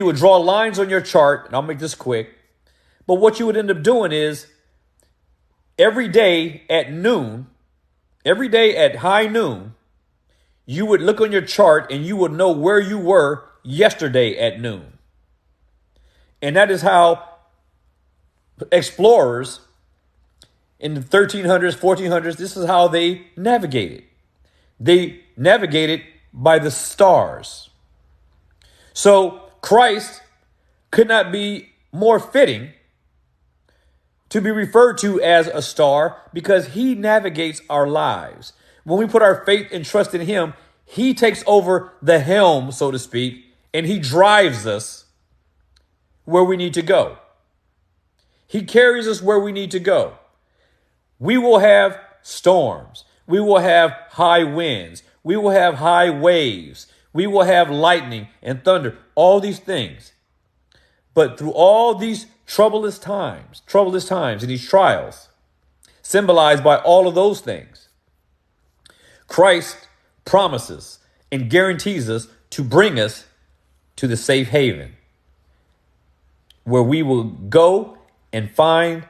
You would draw lines on your chart, and I'll make this quick. But what you would end up doing is every day at noon, every day at high noon, you would look on your chart and you would know where you were yesterday at noon. And that is how explorers in the 1300s, 1400s, this is how they navigated. They navigated by the stars. So Christ could not be more fitting to be referred to as a star because he navigates our lives. When we put our faith and trust in him, he takes over the helm, so to speak, and he drives us where we need to go. He carries us where we need to go. We will have storms. We will have high winds. We will have high waves. We will have lightning and thunder, all these things. But through all these troublous times and these trials, symbolized by all of those things, Christ promises and guarantees us to bring us to the safe haven where we will go and find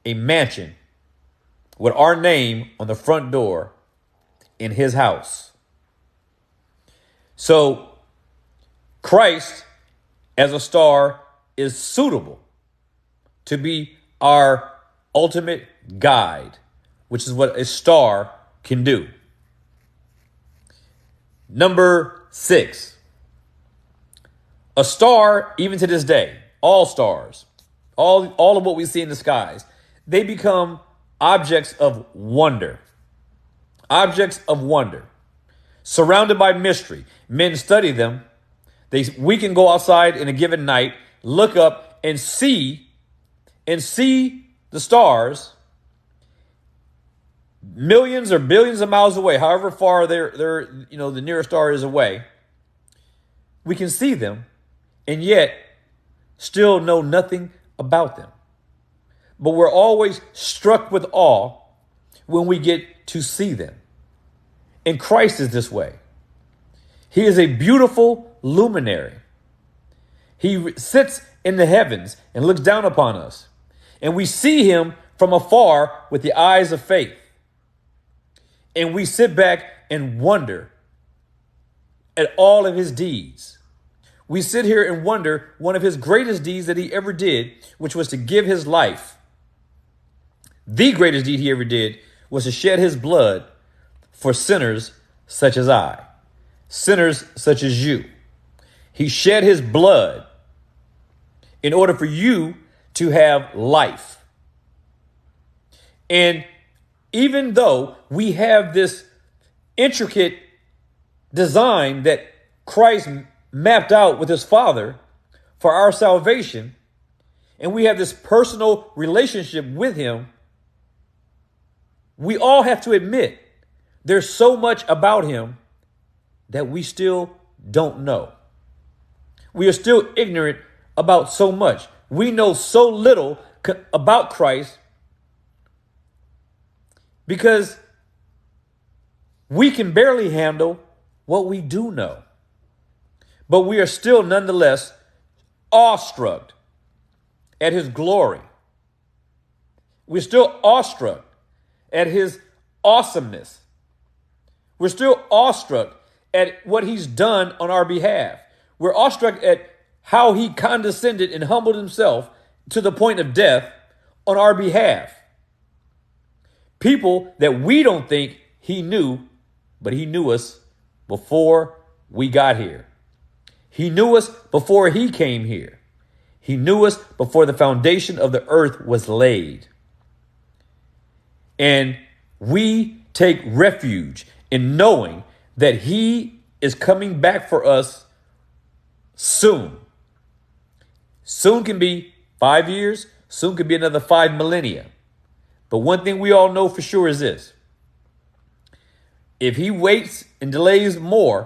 a mansion with our name on the front door in his house. So Christ as a star is suitable to be our ultimate guide, which is what a star can do. Number 6, a star, even to this day, all stars, all of what we see in the skies, they become objects of wonder. Objects of wonder. Surrounded by mystery. Men study them. We can go outside in a given night, look up and see the stars millions or billions of miles away, however far the nearest star is away. We can see them and yet still know nothing about them. But we're always struck with awe when we get to see them. And Christ is this way. He is a beautiful luminary. He sits in the heavens and looks down upon us. And we see him from afar with the eyes of faith. And we sit back and wonder at all of his deeds. We sit here and wonder one of his greatest deeds that he ever did, which was to give his life. The greatest deed he ever did was to shed his blood for sinners such as I, sinners such as you. He shed his blood in order for you to have life. And even though we have this intricate design that Christ mapped out with his Father for our salvation, and we have this personal relationship with him, we all have to admit there's so much about him that we still don't know. We are still ignorant about so much. We know so little about Christ because we can barely handle what we do know. But we are still nonetheless awestruck at his glory. We're still awestruck at his awesomeness. We're still awestruck at what he's done on our behalf. We're awestruck at how he condescended and humbled himself to the point of death on our behalf. People that we don't think he knew, but he knew us before we got here. He knew us before he came here. He knew us before the foundation of the earth was laid. And we take refuge in knowing that he is coming back for us soon. Soon can be 5 years. Soon could be another 5 millennia. But one thing we all know for sure is this. If he waits and delays more,